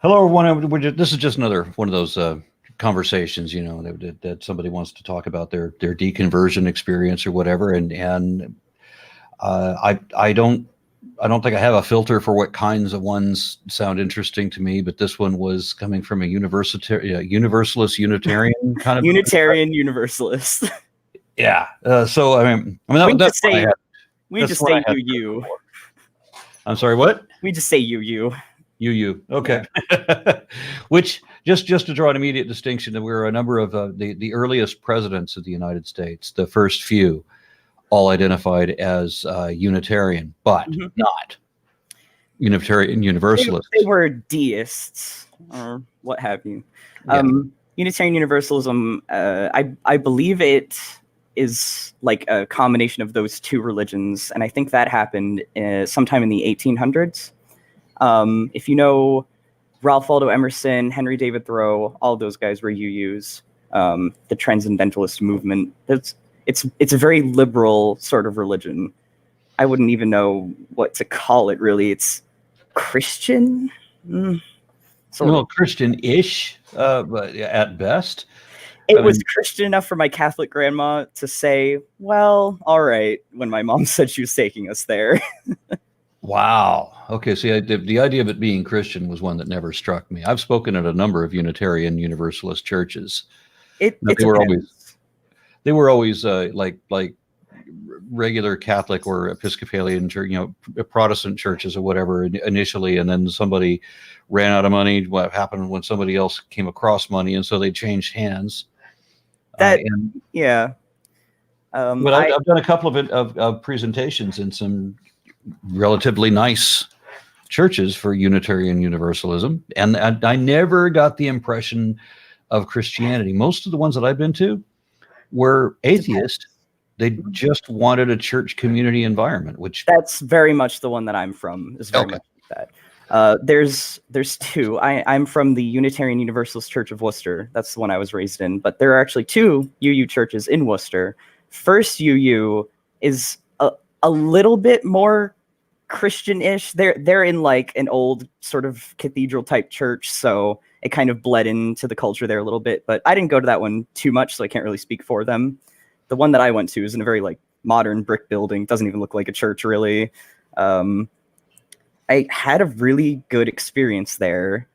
Hello, everyone. This is just another one of those conversations, that somebody wants to talk about their deconversion experience or whatever, and I don't think I have a filter for what kinds of ones sound interesting to me, but this one was coming from a universalist Unitarian kind of Unitarian Universalist. Yeah. So that's what I had. We just say you. I'm sorry. What? We just say you. You. Okay. Yeah. Which just to draw an immediate distinction, that we're a number of the earliest presidents of the United States, the first few, all identified as Unitarian, but not Unitarian Universalists. They were deists or what have you. Yeah. Unitarian Universalism, I believe it is like a combination of those two religions, and I think that happened sometime in the 1800s. If you know Ralph Waldo Emerson, Henry David Thoreau, all those guys were UUs. The Transcendentalist movement. It's a very liberal sort of religion. I wouldn't even know what to call it, really. It's Christian? Christian-ish, but at best. It was Christian enough for my Catholic grandma to say, well, all right, when my mom said she was taking us there. Wow. Okay, see, the idea of it being Christian was one that never struck me. I've spoken at a number of Unitarian Universalist churches. They were always like regular Catholic or Episcopalian church, Protestant churches or whatever initially, and then somebody ran out of money. What happened when somebody else came across money, and so they changed hands. But I've done a couple of presentations in some relatively nice churches for Unitarian Universalism, and I never got the impression of Christianity. Most of the ones that I've been to were atheist. They just wanted a church community environment, which that's very much the one that I'm from. Is very much like that. There's two. I'm from the Unitarian Universalist Church of Worcester. That's the one I was raised in. But there are actually two UU churches in Worcester. First UU is a little bit more Christian-ish. They're in like an old sort of cathedral type church, so it kind of bled into the culture there a little bit. But I didn't go to that one too much, so I can't really speak for them. The one that I went to is in a very like modern brick building. Doesn't even look like a church, really. I had a really good experience there,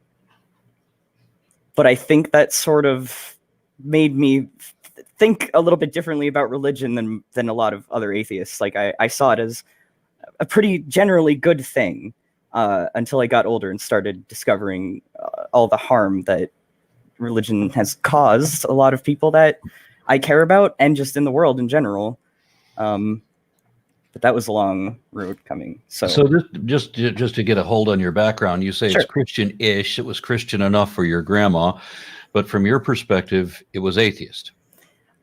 but I think that sort of made me think a little bit differently about religion than a lot of other atheists. Like I saw it as a pretty generally good thing until I got older and started discovering all the harm that religion has caused a lot of people that I care about and just in the world in general. But that was a long road coming. So this, just to get a hold on your background, you say It's Christian-ish. It was Christian enough for your grandma, but from your perspective, it was atheist.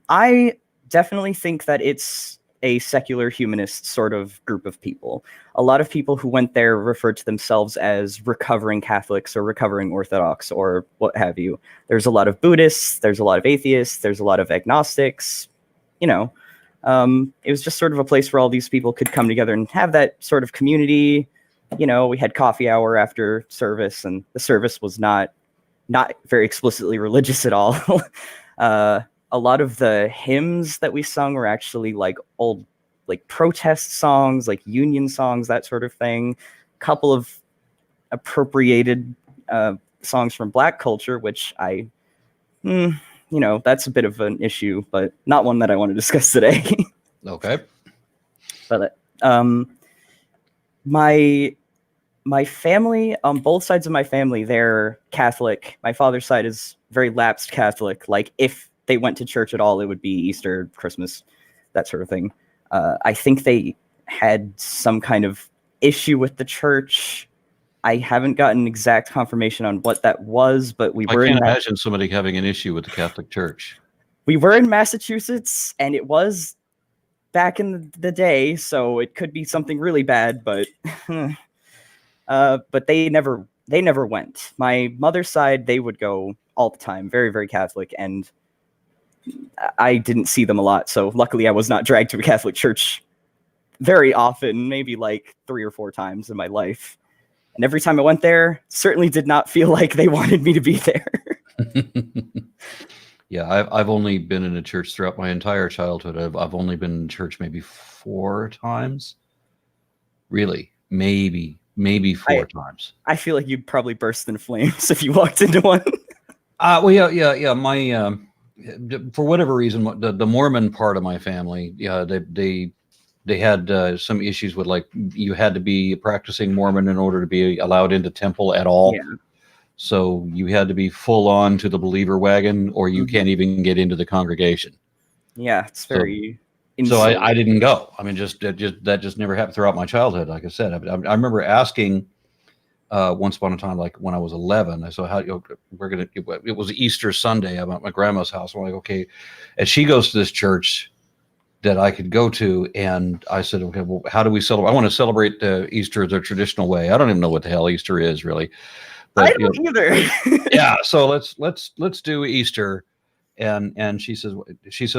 I definitely think that it's a secular humanist sort of group of people. A lot of people who went there referred to themselves as recovering Catholics or recovering Orthodox or what have you. There's a lot of Buddhists, there's a lot of atheists, there's a lot of agnostics, it was just sort of a place where all these people could come together and have that sort of community. We had coffee hour after service, and the service was not very explicitly religious at all. A lot of the hymns that we sung were actually like old, like protest songs, like union songs, that sort of thing. A couple of appropriated songs from Black culture, which that's a bit of an issue, but not one that I want to discuss today. Okay. But my family, on both sides of my family, they're Catholic. My father's side is very lapsed Catholic. Like if they went to church at all, it would be Easter, Christmas, that sort of thing. I think they had some kind of issue with the church. I haven't gotten exact confirmation on what that was, but I can't imagine somebody having an issue with the Catholic Church. We were in Massachusetts, and it was back in the day, so it could be something really bad, but they never went. My mother's side, they would go all the time, very, very Catholic, and I didn't see them a lot, so luckily I was not dragged to a Catholic church very often, maybe like 3 or 4 times in my life. And every time I went there, certainly did not feel like they wanted me to be there. Yeah, I've only been in a church throughout my entire childhood. I've only been in church maybe 4 times. Really, maybe 4 times. I feel like you'd probably burst in flames if you walked into one. Well, yeah. My for whatever reason, the Mormon part of my family, yeah, they had some issues with, like, you had to be practicing Mormon in order to be allowed into temple at all. Yeah. So you had to be full on to the believer wagon, or you can't even get into the congregation. Yeah, it's very. So I didn't go. I mean, that just never happened throughout my childhood. Like I said, I remember asking once upon a time, like when I was 11, I said, it was Easter Sunday. I'm at my grandma's house. I'm like, okay. And she goes to this church that I could go to. And I said, okay, well, how do we celebrate? I want to celebrate Easter the traditional way. I don't even know what the hell Easter is, really. But, I don't either. Yeah. So let's do Easter. And she says,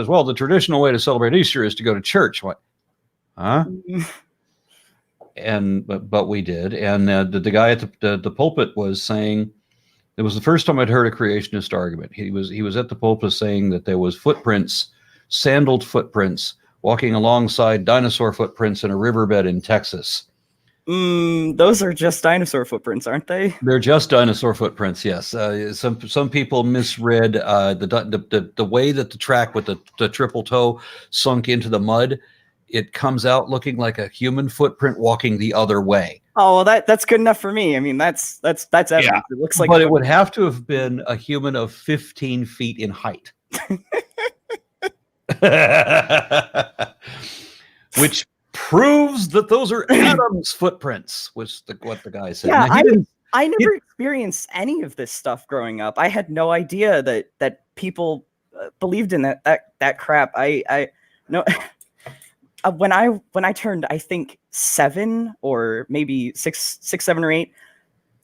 well, the traditional way to celebrate Easter is to go to church. What? Huh? But we did. And the guy at the pulpit was saying, it was the first time I'd heard a creationist argument. He was at the pulpit saying that there was footprints, sandaled footprints, walking alongside dinosaur footprints in a riverbed in Texas. Those are just dinosaur footprints, aren't they? They're just dinosaur footprints. Yes. Some people misread the way that the track with the triple toe sunk into the mud. It comes out looking like a human footprint walking the other way. Oh, well, that's good enough for me. I mean, that's evidence. Yeah. It looks like, but it would have to have been a human of 15 feet in height. Which proves that those are Adam's footprints, was what the guy said. Yeah, I never experienced any of this stuff growing up. I had no idea that people believed in that crap. I no. When I turned, I think 7 or maybe 6, 7 or 8,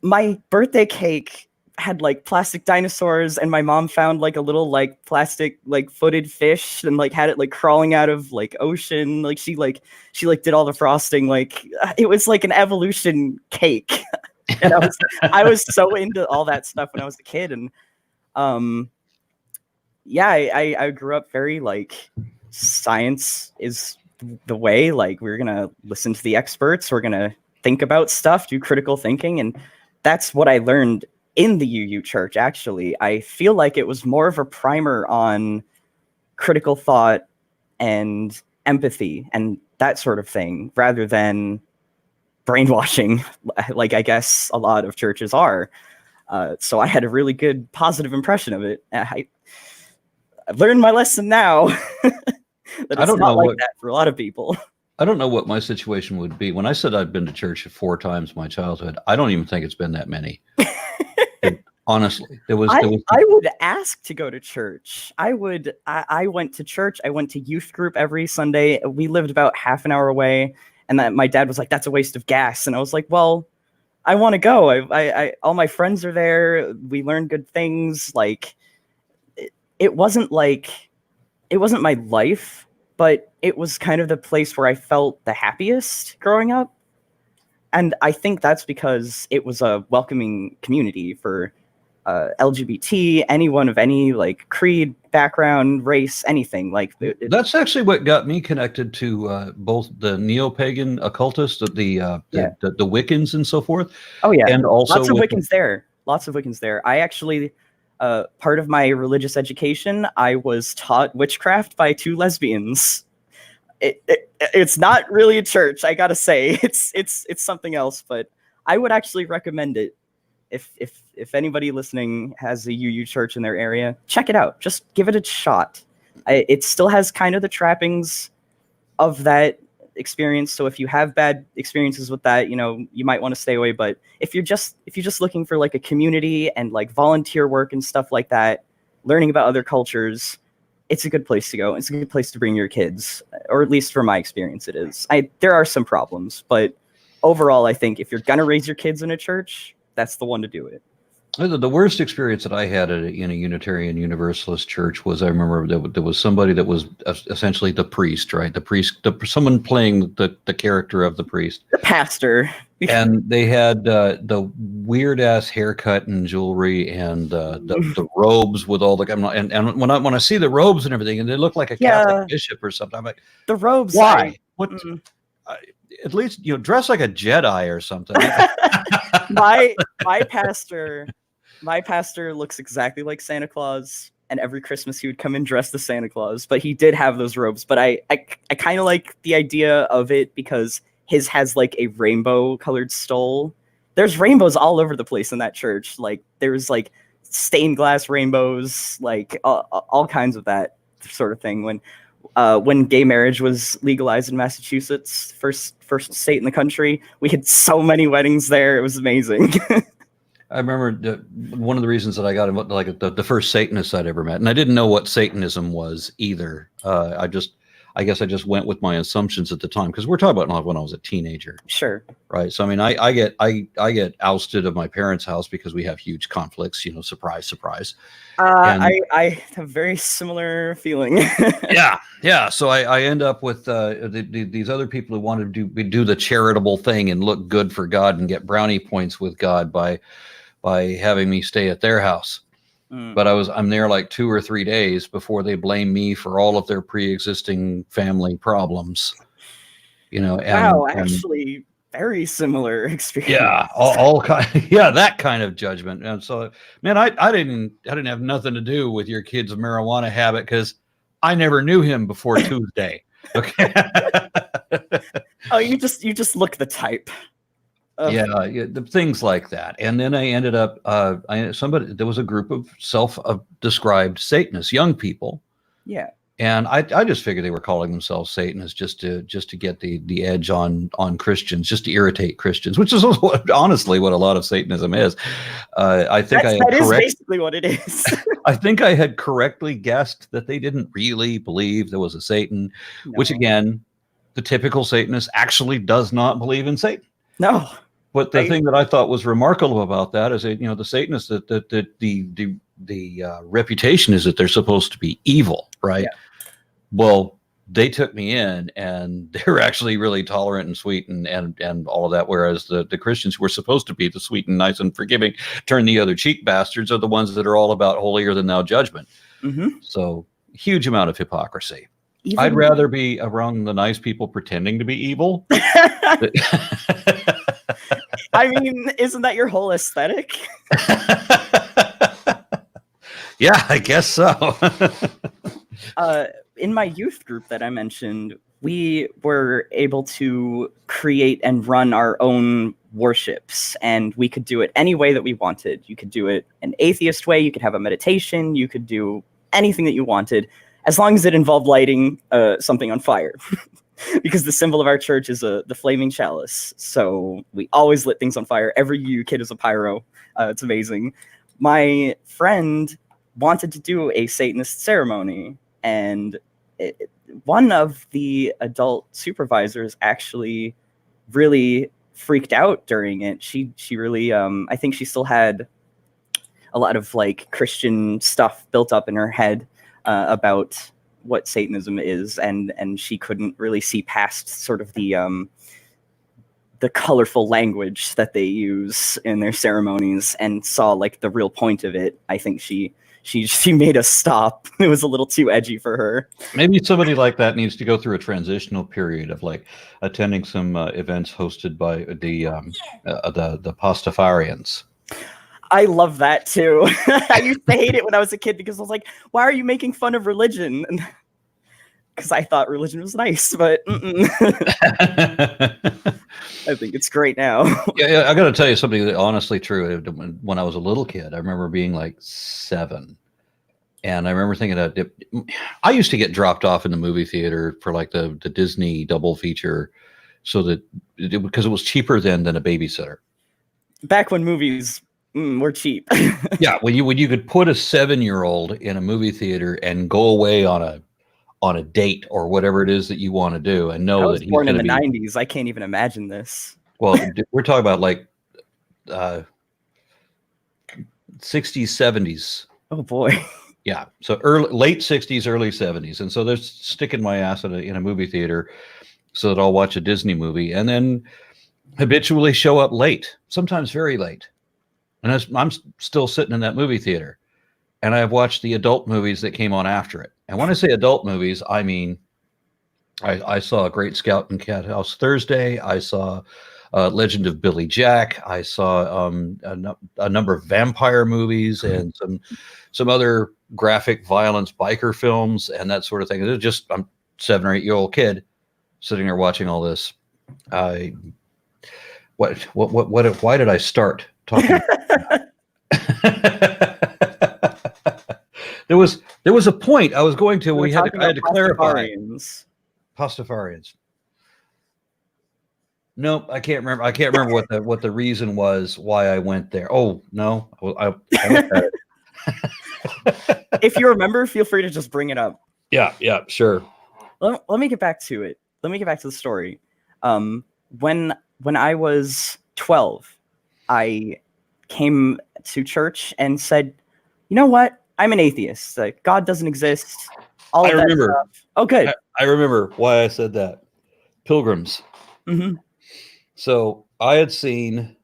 my birthday cake had like plastic dinosaurs, and my mom found like a little like plastic like footed fish and like had it like crawling out of like ocean. Like she did all the frosting. Like it was like an evolution cake. And I was so into all that stuff when I was a kid. And yeah, I grew up very like science is the way. Like we're gonna listen to the experts, we're gonna think about stuff, do critical thinking. And that's what I learned in the UU church. Actually, I feel like it was more of a primer on critical thought and empathy and that sort of thing, rather than brainwashing, like I guess a lot of churches are. So I had a really good positive impression of it. I've learned my lesson now. That it's not like that for a lot of people. I don't know what my situation would be. When I said I've been to church 4 times in my childhood, I don't even think it's been that many. Honestly, there was. I would ask to go to church. I went to church. I went to youth group every Sunday. We lived about half an hour away, and my dad was like, "That's a waste of gas." And I was like, "Well, I want to go. I all my friends are there. We learn good things." Like, it wasn't my life, but it was kind of the place where I felt the happiest growing up. And I think that's because it was a welcoming community for LGBT, anyone of any like creed, background, race, anything. Like that's actually what got me connected to both the neo-pagan occultists, the Wiccans, and so forth. Oh yeah, and also lots of Wiccans there. Lots of Wiccans there. I actually. Part of my religious education, I was taught witchcraft by 2 lesbians. It's not really a church, I gotta say. It's something else, but I would actually recommend it. If anybody listening has a UU church in their area, check it out. Just give it a shot. It still has kind of the trappings of that experience. So if you have bad experiences with that, you might want to stay away. But if you're just looking for like a community and like volunteer work and stuff like that, learning about other cultures, it's a good place to go. It's a good place to bring your kids, or at least from my experience, it is. There are some problems, but overall, I think if you're gonna raise your kids in a church, that's the one to do it. The worst experience that I had in a Unitarian Universalist church was, I remember there was somebody that was essentially the priest, right? The priest, someone playing the character of the priest. The pastor. And they had the weird ass haircut and jewelry and the robes with all the and when I see the robes and everything, and they look like a Catholic bishop or something, I'm like, the robes. Why? At least dress like a Jedi or something. my pastor looks exactly like Santa Claus, and every Christmas he would come in dressed as Santa Claus. But he did have those robes. But I kind of like the idea of it because his has like a rainbow colored stole. There's rainbows all over the place in that church. Like there's like stained glass rainbows, like all kinds of that sort of thing. When gay marriage was legalized in Massachusetts, first state in the country, we had so many weddings there. It was amazing. I remember one of the reasons that I got involved, like the first Satanist I'd ever met, and I didn't know what Satanism was either. I guess I just went with my assumptions at the time, because we're talking about when I was a teenager. Sure. Right. So I mean, I get ousted of my parents' house because we have huge conflicts. Surprise, surprise. I have very similar feeling. Yeah. So I end up with these other people who want to do the charitable thing and look good for God and get brownie points with God by having me stay at their house. But I'm there like 2 or 3 days before they blame me for all of their pre-existing family problems. Actually, very similar experience. Yeah, all that kind of judgment. And so, man, I didn't have nothing to do with your kid's marijuana habit because I never knew him before Tuesday. Okay. Oh, you just look the type. The things like that. And then I ended up there was a group of self-described Satanists, young people. Yeah. And I just figured they were calling themselves Satanists just to get the edge on Christians, just to irritate Christians, which is honestly what a lot of Satanism is. I think that is basically what it is. I think I had correctly guessed that they didn't really believe there was a Satan, which again, the typical Satanist actually does not believe in Satan. No. But the thing that I thought was remarkable about that is that, the Satanists, that the reputation is that they're supposed to be evil, right? Yeah. Well, they took me in, and they were actually really tolerant and sweet and all of that, whereas the Christians who were supposed to be the sweet and nice and forgiving, turn the other cheek bastards, are the ones that are all about holier than thou judgment. Mm-hmm. So huge amount of hypocrisy. I'd rather be around the nice people pretending to be evil. I mean, isn't that your whole aesthetic? Yeah, I guess so. In my youth group that I mentioned, we were able to create and run our own worships, and we could do it any way that we wanted. You could do it an atheist way, you could have a meditation, you could do anything that you wanted, as long as it involved lighting something on fire. Because the symbol of our church is the flaming chalice. So we always lit things on fire. Every kid is a pyro. It's amazing. My friend wanted to do a Satanist ceremony, and one of the adult supervisors actually really freaked out during it. She really, I think she still had a lot of like Christian stuff built up in her head about what Satanism is, and she couldn't really see past sort of the colorful language that they use in their ceremonies, and saw like the real point of it. I think she made us stop. It was a little too edgy for her. Maybe somebody like that needs to go through a transitional period of like attending some events hosted by the Pastafarians. I love that too. I used to hate it when I was a kid because I was like, why are you making fun of religion? Because I thought religion was nice, but I think it's great now. Yeah, I got to tell you something that honestly true. When I was a little kid, I remember being like 7. And I remember thinking that I used to get dropped off in the movie theater for like the Disney double feature, so that because it was cheaper than a babysitter. Back when movies were cheap. Yeah, when you could put a 7-year-old in a movie theater and go away on a date or whatever it is that you want to do, and know that he's born in the 90s. I can't even imagine this. Well, we're talking about like 60s, 70s. Oh boy. Yeah, so late 60s, early 70s, and so they're sticking my ass in a movie theater so that I'll watch a Disney movie, and then habitually show up late, sometimes very late. And I'm still sitting in that movie theater, and I have watched the adult movies that came on after it. And when I say adult movies, I mean, I saw Great Scout and Cat House Thursday. I saw Legend of Billy Jack. I saw a number of vampire movies and some other graphic violence biker films and that sort of thing. It was just, I'm 7 or 8 year old kid sitting there watching all this. Why did I start talking? There was a point I was going to. I had to clarify. Pastafarians. Nope, I can't remember. I can't remember what the reason was why I went there. Oh no, I went at it. If you remember, feel free to just bring it up. Yeah, sure. Let me get back to it. Let me get back to the story. When I was 12, I came to church and said, "You know what? I'm an atheist. Like, God doesn't exist." I remember. Stuff. Oh, good. I remember why I said that. Pilgrims. Mm-hmm. So I had seen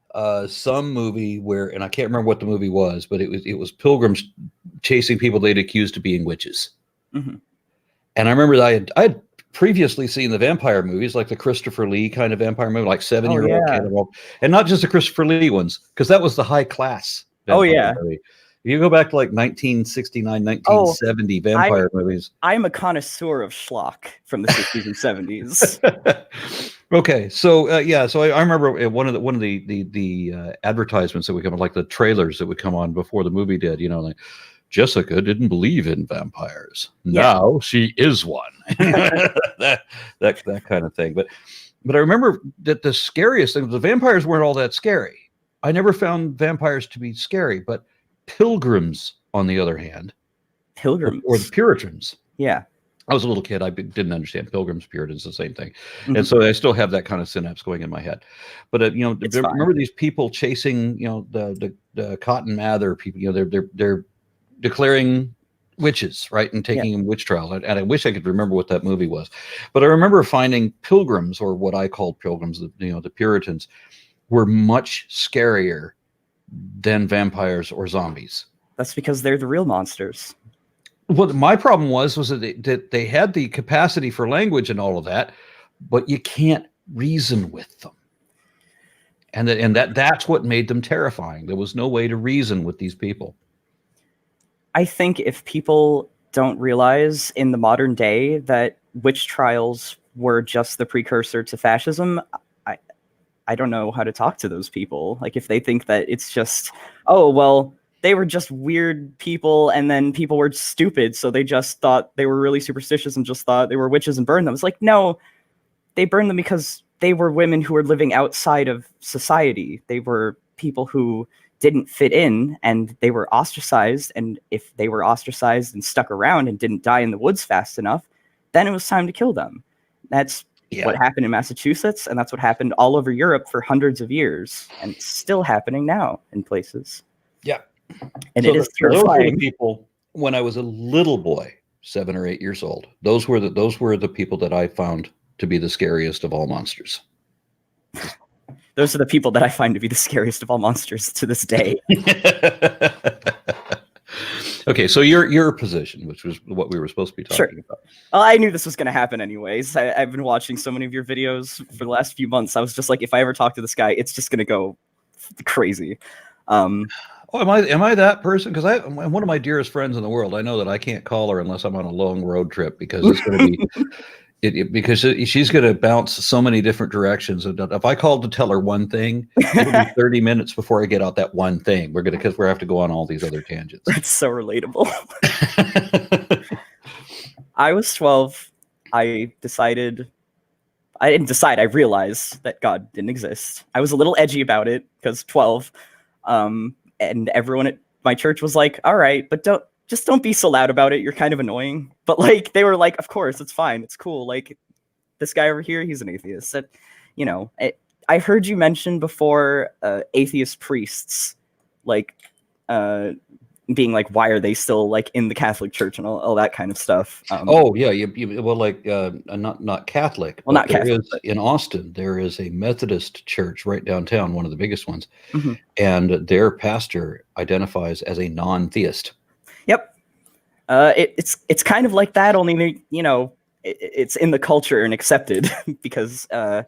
some movie where, and I can't remember what the movie was, but it was pilgrims chasing people they'd accused of being witches. Mm-hmm. And I remember I had previously seen the vampire movies, like the Christopher Lee kind of vampire movie, like 7-year-old kid, and not just the Christopher Lee ones, because that was the high class. Movie. If you go back to like 1969, 1970 vampire movies. I'm a connoisseur of schlock from the 60s and 70s. Okay, so so I remember one of the advertisements that would come on, like the trailers that would come on before the movie did. Like Jessica didn't believe in vampires. Now she is one. that kind of thing. But I remember that the scariest thing was the vampires weren't all that scary. I never found vampires to be scary, but pilgrims, on the other hand, pilgrims or the Puritans. Yeah. I was a little kid. I didn't understand pilgrims, Puritans, the same thing. Mm-hmm. And so I still have that kind of synapse going in my head. But, remember these people chasing, the Cotton Mather people, they're declaring witches, right? And taking them witch trials. And I wish I could remember what that movie was. But I remember finding pilgrims, or what I called pilgrims, the Puritans, were much scarier than vampires or zombies. That's because they're the real monsters. What my problem was that they had the capacity for language and all of that, but you can't reason with them. And that's what made them terrifying. There was no way to reason with these people. I think if people don't realize in the modern day that witch trials were just the precursor to fascism, I don't know how to talk to those people. Like, if they think that it's just, oh, well, they were just weird people, and then people were stupid, so they just thought they were really superstitious and just thought they were witches and burned them. It's like, no, they burned them because they were women who were living outside of society. They were people who didn't fit in, and they were ostracized. And if they were ostracized and stuck around and didn't die in the woods fast enough, then it was time to kill them. That's what happened in Massachusetts, and that's what happened all over Europe for hundreds of years, and it's still happening now in places. Yeah. And so it is terrifying. Those were the people when I was a little boy, 7 or 8 years old. Those were the people that I found to be the scariest of all monsters. Those are the people that I find to be the scariest of all monsters to this day. Okay, so your position, which was what we were supposed to be talking about. Well, I knew this was going to happen anyways. I've been watching so many of your videos for the last few months. I was just like, if I ever talk to this guy, it's just going to go crazy. Am I that person? Because I'm one of my dearest friends in the world. I know that I can't call her unless I'm on a long road trip, because it's going to be because she's going to bounce so many different directions. And if I called to tell her one thing, it'll be 30 minutes before I get out that one thing. Because we have to go on all these other tangents. That's so relatable. I was 12. I realized that God didn't exist. I was a little edgy about it because 12. And everyone at my church was like, all right, but don't be so loud about it. You're kind of annoying. But like, they were like, of course, it's fine. It's cool. Like, this guy over here, he's an atheist. I heard you mention before atheist priests. Like, being like, why are they still like in the Catholic Church and all that kind of stuff. Oh yeah, well, like not Catholic. Well, not Catholic, but in Austin, there is a Methodist church right downtown, one of the biggest ones, mm-hmm. and their pastor identifies as a non-theist. Yep, it's kind of like that, only it's in the culture and accepted because how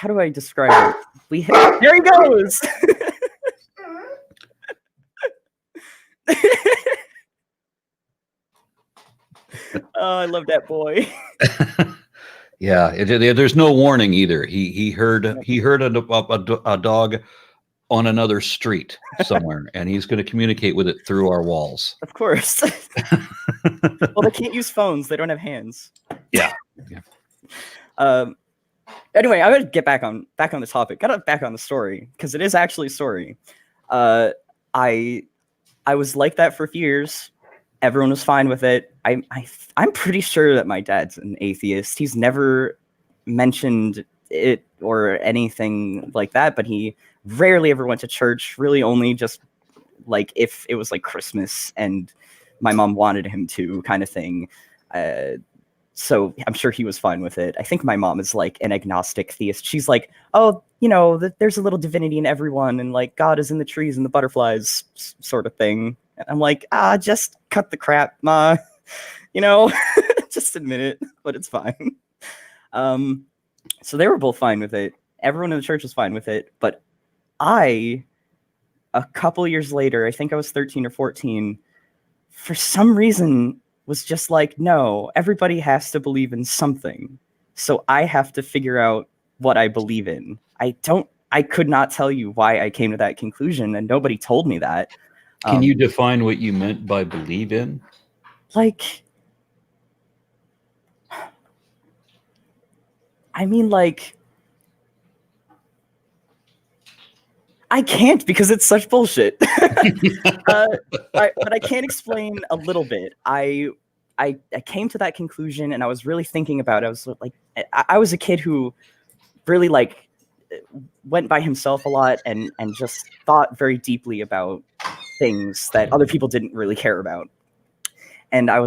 do I describe it? There he goes. Oh, I love that boy. Yeah, there's no warning either. He heard a dog on another street somewhere, and he's going to communicate with it through our walls. Of course. Well, they can't use phones; they don't have hands. Yeah. Anyway, I'm gonna get back on the topic. Got back on the story because it is actually a story. I was like that for a few years. Everyone was fine with it. I'm pretty sure that my dad's an atheist. He's never mentioned it or anything like that, but he rarely ever went to church. Really, only just like if it was like Christmas and my mom wanted him to, kind of thing. So I'm sure he was fine with it. I think my mom is like an agnostic theist. She's like, oh, there's a little divinity in everyone, and like God is in the trees and the butterflies, sort of thing. And I'm like, just cut the crap, Ma. Just admit it, but it's fine. So they were both fine with it. Everyone in the church was fine with it. But a couple years later, I think I was 13 or 14, for some reason was just like, no, everybody has to believe in something. So I have to figure out what I believe in. I could not tell you why I came to that conclusion, and nobody told me that. Can you define what you meant by believe in? Like, I mean, like, I can't because it's such bullshit. But I can explain a little bit. I came to that conclusion, and I was really thinking about it. I was like, I was a kid who really like went by himself a lot and just thought very deeply about things that other people didn't really care about. And I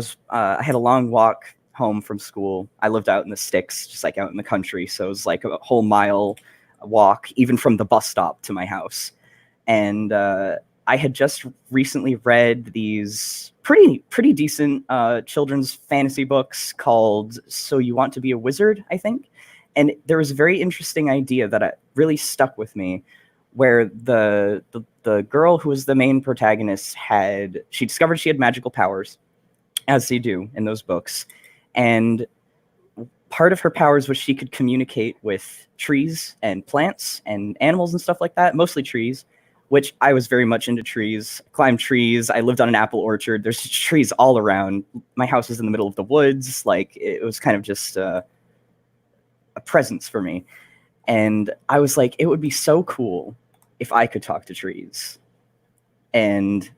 had a long walk home from school. I lived out in the sticks, just like out in the country. So it was like a whole mile walk, even from the bus stop to my house. And I had just recently read these pretty decent children's fantasy books called So You Want to Be a Wizard, I think. And there was a very interesting idea that really stuck with me, where the girl who was the main protagonist she discovered she had magical powers, as they do in those books. And part of her powers was she could communicate with trees and plants and animals and stuff like that, mostly trees, which I was very much into trees. I climbed trees. I lived on an apple orchard. There's trees all around. My house was in the middle of the woods. Like, it was kind of just a presence for me. And I was like, it would be so cool if I could talk to trees. And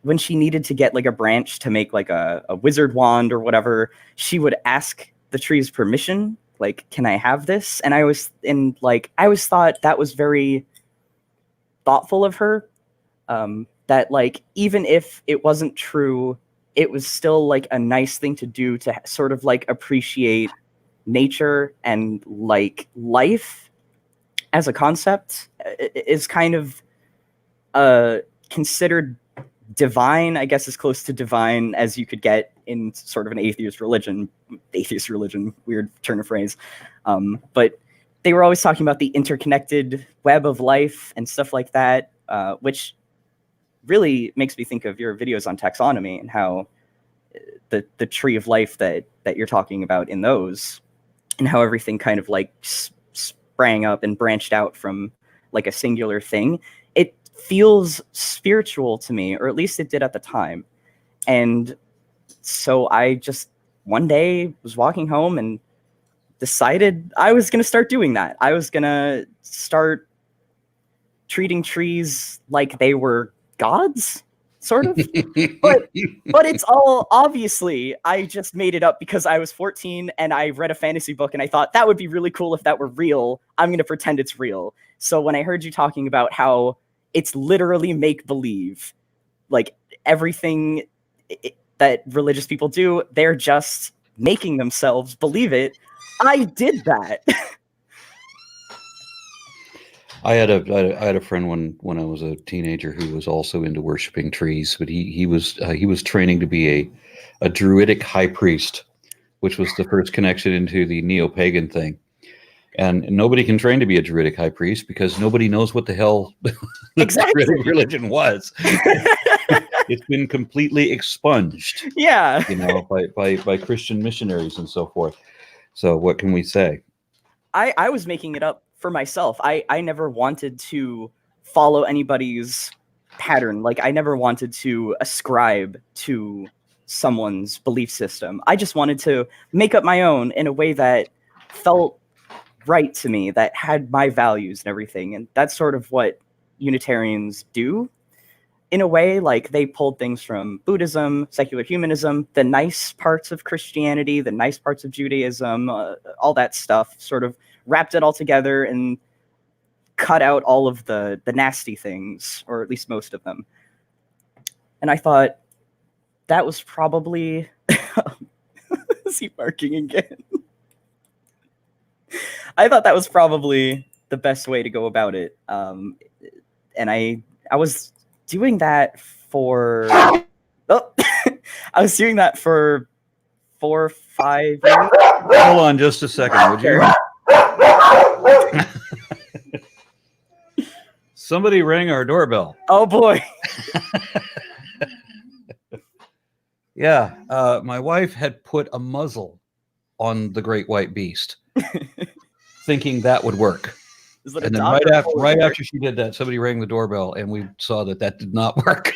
when she needed to get like a branch to make like a wizard wand or whatever, she would ask the trees permission. Like, can I have this? And I always thought that was very thoughtful of her. That like, even if it wasn't true, it was still like a nice thing to do to sort of like appreciate nature and like life as a concept is kind of considered divine, I guess, as close to divine as you could get in sort of an atheist religion, weird turn of phrase. But they were always talking about the interconnected web of life and stuff like that, which really makes me think of your videos on taxonomy and how the tree of life that you're talking about in those, and how everything kind of like sprang up and branched out from like a singular thing. It feels spiritual to me, or at least it did at the time. And so I just one day was walking home and decided I was going to start doing that. I was going to start treating trees like they were gods, sort of. but it's all, obviously, I just made it up because I was 14 and I read a fantasy book and I thought that would be really cool if that were real. I'm going to pretend it's real. So when I heard you talking about how it's literally make believe. Like everything that religious people do, they're just making themselves believe it. I did that. I had a friend when I was a teenager who was also into worshiping trees, but he was training to be a druidic high priest, which was the first connection into the neo-pagan thing. And nobody can train to be a druidic high priest because nobody knows what the hell Exactly. druidic religion was. It's been completely expunged. Yeah. By Christian missionaries and so forth. So what can we say? I was making it up for myself. I never wanted to follow anybody's pattern. Like I never wanted to ascribe to someone's belief system. I just wanted to make up my own in a way that felt right to me, that had my values and everything. And that's sort of what Unitarians do. In a way, like they pulled things from Buddhism, secular humanism, the nice parts of Christianity, the nice parts of Judaism, all that stuff, sort of wrapped it all together and cut out all of the nasty things, or at least most of them. And I thought that was probably... Is he barking again? I thought that was probably the best way to go about it. And I was doing that for I was doing that for 4 or 5 years. Hold on just a second, would you? Somebody rang our doorbell. Oh boy. Yeah, my wife had put a muzzle on the great white beast, thinking that would work. And then right after she did that, somebody rang the doorbell, and we saw that did not work.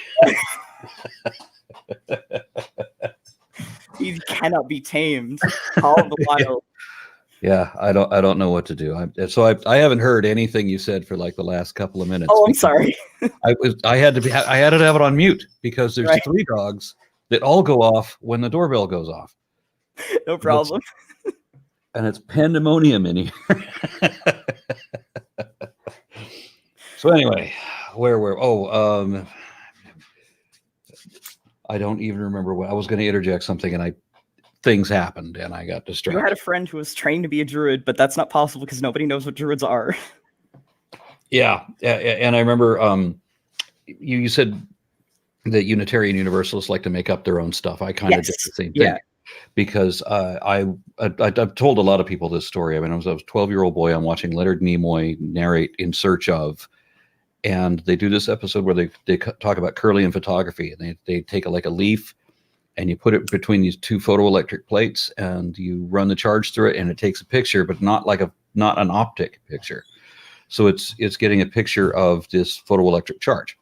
He cannot be tamed all the while. Yeah, I don't know what to do. I haven't heard anything you said for like the last couple of minutes. Oh, I'm sorry. I had to have it on mute because there's 3 dogs that all go off when the doorbell goes off. No problem. And it's pandemonium in here. So anyway, I don't even remember what I was going to interject something, and things happened, and I got distracted. You had a friend who was trained to be a druid, but that's not possible because nobody knows what druids are. Yeah, and I remember you said that Unitarian Universalists like to make up their own stuff. I kind of did the same thing. Yeah. Because I've told a lot of people this story. I mean, I was a 12-year-old boy. I'm watching Leonard Nimoy narrate In Search Of, and they do this episode where they talk about Kirlian photography, and they take a leaf, and you put it between these 2 photoelectric plates, and you run the charge through it, and it takes a picture, but not an optic picture. So it's getting a picture of this photoelectric charge,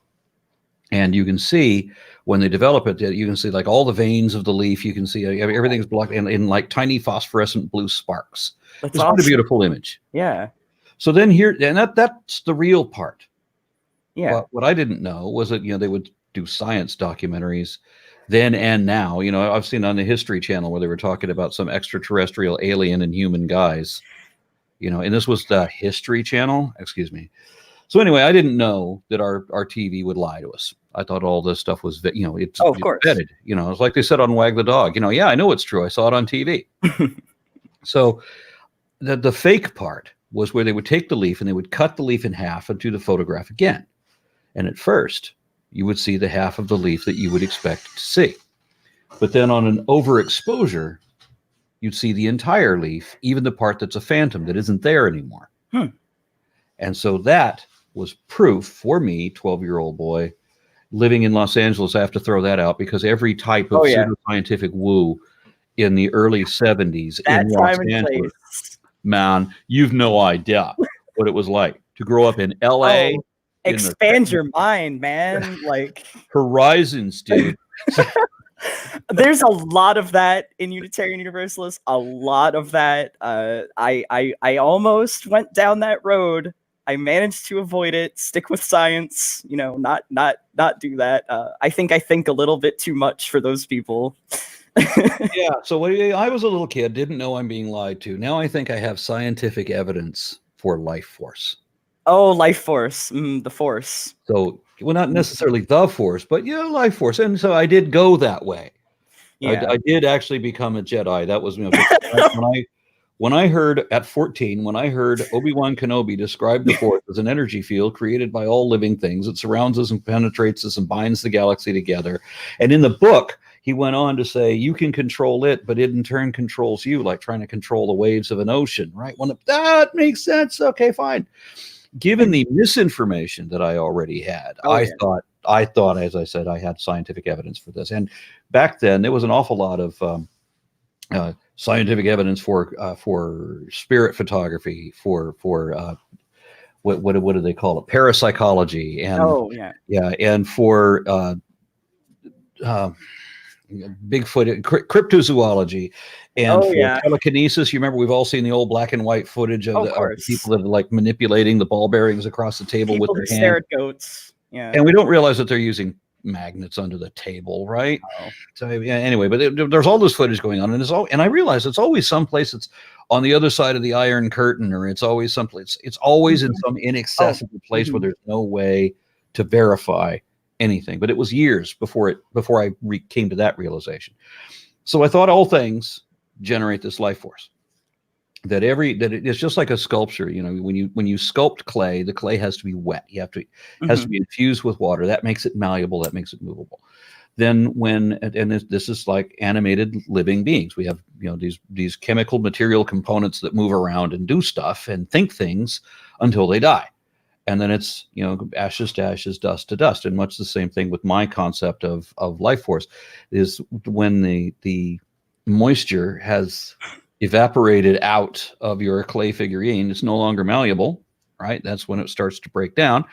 and you can see. When they develop it, you can see like all the veins of the leaf. You can see everything's blocked in like tiny phosphorescent blue sparks. It's awesome. Quite a beautiful image. Yeah. So then that's the real part. Yeah. But what I didn't know was that they would do science documentaries then and now. I've seen on the History Channel where they were talking about some extraterrestrial alien and human guys. And this was the History Channel. Excuse me. So anyway, I didn't know that our TV would lie to us. I thought all this stuff was, it's of course vetted. It's like they said on Wag the Dog. Yeah, I know it's true. I saw it on TV. So the fake part was where they would take the leaf and they would cut the leaf in half and do the photograph again. And at first, you would see the half of the leaf that you would expect to see. But then on an overexposure, you'd see the entire leaf, even the part that's a phantom that isn't there anymore. And so that was proof for me, 12-year-old boy, living in Los Angeles. I have to throw that out because every type of pseudoscientific woo in the early 70s in Los Angeles, man, you've no idea what it was like to grow up in LA. Oh, expand your mind, man. Like horizons, dude. There's a lot of that in Unitarian Universalist. A lot of that. I almost went down that road. I managed to avoid it. Stick with science. Not do that. I think a little bit too much for those people. Yeah. So I was a little kid, didn't know I'm being lied to. Now I think I have scientific evidence for life force. Oh, life force. The force. So, well, not necessarily the force, but yeah, life force. And so I did go that way. Yeah. I did actually become a Jedi. That was, when I heard at 14, when I heard Obi-Wan Kenobi describe the Force as an energy field created by all living things, it surrounds us and penetrates us and binds the galaxy together. And in the book, he went on to say, you can control it, but it in turn controls you, like trying to control the waves of an ocean, right? That makes sense. Okay, fine. Given the misinformation that I already had, I thought, as I said, I had scientific evidence for this. And back then, there was an awful lot of scientific evidence for spirit photography, for what do they call it? Parapsychology, and and for Bigfoot, cryptozoology, and for telekinesis. You remember, we've all seen the old black and white footage of the people that are like manipulating the ball bearings across the table with their stare at goats. Yeah, and we don't realize that they're using magnets under the table, right? Oh. So yeah, anyway, but there's all this footage going on, and I realize it's always someplace it's on the other side of the Iron Curtain, or it's always someplace. It's always in some inaccessible place where there's no way to verify anything. But it was years before I came to that realization. So I thought all things generate this life force. That it's just like a sculpture. You know, when you sculpt clay, the clay has to be wet. Has to be infused with water. That makes it malleable. That makes it movable. Then this is like animated living beings. We have, you know, these chemical material components that move around and do stuff and think things until they die. And then it's, you know, ashes to ashes, dust to dust. And much the same thing with my concept of life force is when the moisture has evaporated out of your clay figurine, it's no longer malleable, right? That's when it starts to break down.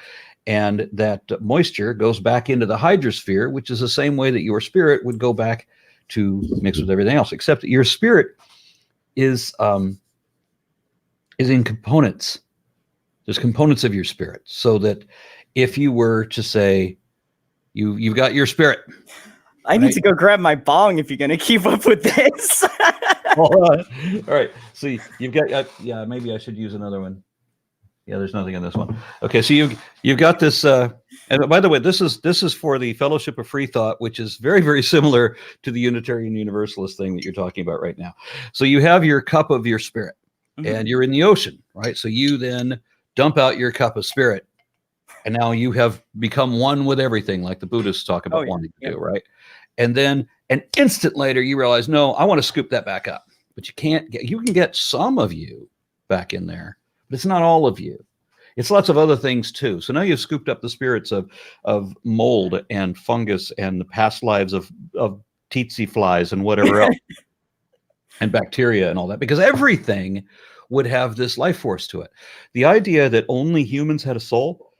And that moisture goes back into the hydrosphere, which is the same way that your spirit would go back to mix with everything else, except that your spirit is in components. There's components of your spirit, so that if you were to say you've got your spirit, I need to go grab my bong if you're going to keep up with this. All right. So you've got maybe I should use another one. Yeah, there's nothing in this one. Okay, so you've got this. And by the way, this is for the Fellowship of Free Thought, which is very, very similar to the Unitarian Universalist thing that you're talking about right now. So you have your cup of your spirit, and you're in the ocean, right? So you then dump out your cup of spirit, and now you have become one with everything, like the Buddhists talk about wanting to do, right? And then an instant later, you realize, no, I want to scoop that back up, but you can't get. You can get some of you back in there, but it's not all of you. It's lots of other things too. So now you've scooped up the spirits of mold and fungus and the past lives of tsetse flies and whatever else, and bacteria and all that, because everything would have this life force to it. The idea that only humans had a soul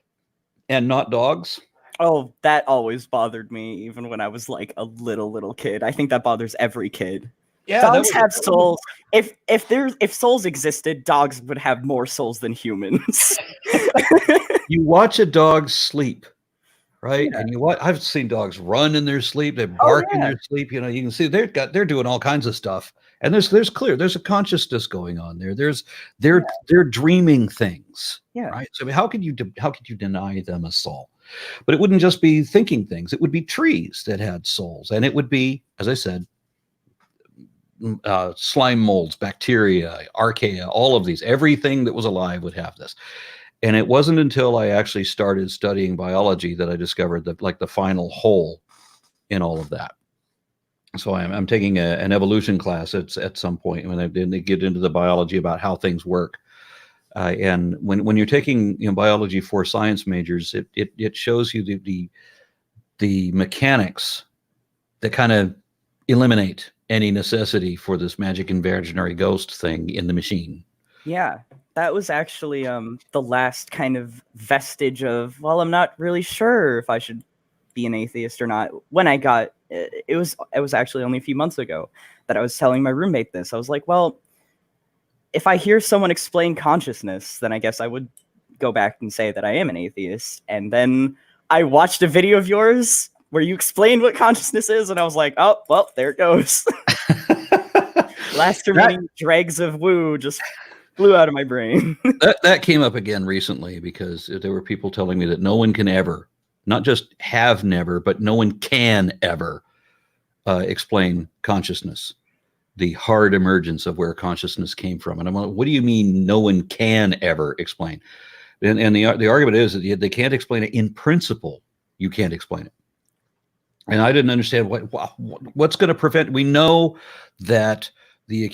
and not dogs. Oh, that always bothered me, even when I was like a little kid. I think that bothers every kid. Yeah, dogs have souls. If souls existed, dogs would have more souls than humans. You watch a dog sleep, right? Yeah. And I've seen dogs run in their sleep. They bark in their sleep. You know, you can see they're doing all kinds of stuff. And there's a consciousness going on there. They're dreaming things. Yeah. Right. So I mean, how could you deny them a soul? But it wouldn't just be thinking things. It would be trees that had souls, and it would be, as I said, slime molds, bacteria, archaea, all of these. Everything that was alive would have this. And it wasn't until I actually started studying biology that I discovered that, like, the final whole in all of that. So I'm taking an evolution class at some point when they get into the biology about how things work. And when you're taking biology for science majors, it shows you the mechanics that kind of eliminate any necessity for this magic imaginary ghost thing in the machine. Yeah, that was actually the last kind of vestige of, well, I'm not really sure if I should be an atheist or not. When I got it was actually only a few months ago that I was telling my roommate this. I was like, well, if I hear someone explain consciousness, then I guess I would go back and say that I am an atheist. And then I watched a video of yours where you explained what consciousness is, and I was like, oh, well, there it goes. Last remaining dregs of woo just flew out of my brain. That came up again recently because there were people telling me that no one can ever, not just have never, but no one can ever explain consciousness, the hard emergence of where consciousness came from. And I'm like, what do you mean no one can ever explain? And the argument is that they can't explain it in principle. You can't explain it. And I didn't understand what's going to prevent. We know that the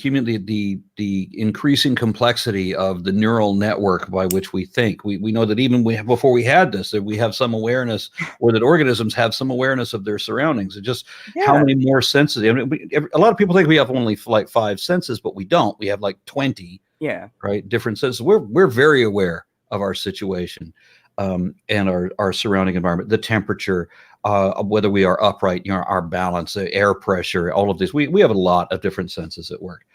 increasing complexity of the neural network by which we think. We know that even before we had this, that we have some awareness, or that organisms have some awareness of their surroundings. And just how many more senses. I mean, a lot of people think we have only like 5 senses, but we don't. We have like 20. Yeah. Right. Different senses. We're very aware of our situation and our surrounding environment, the temperature, whether we are upright, our balance, the air pressure, all of this. We have a lot of different senses at work.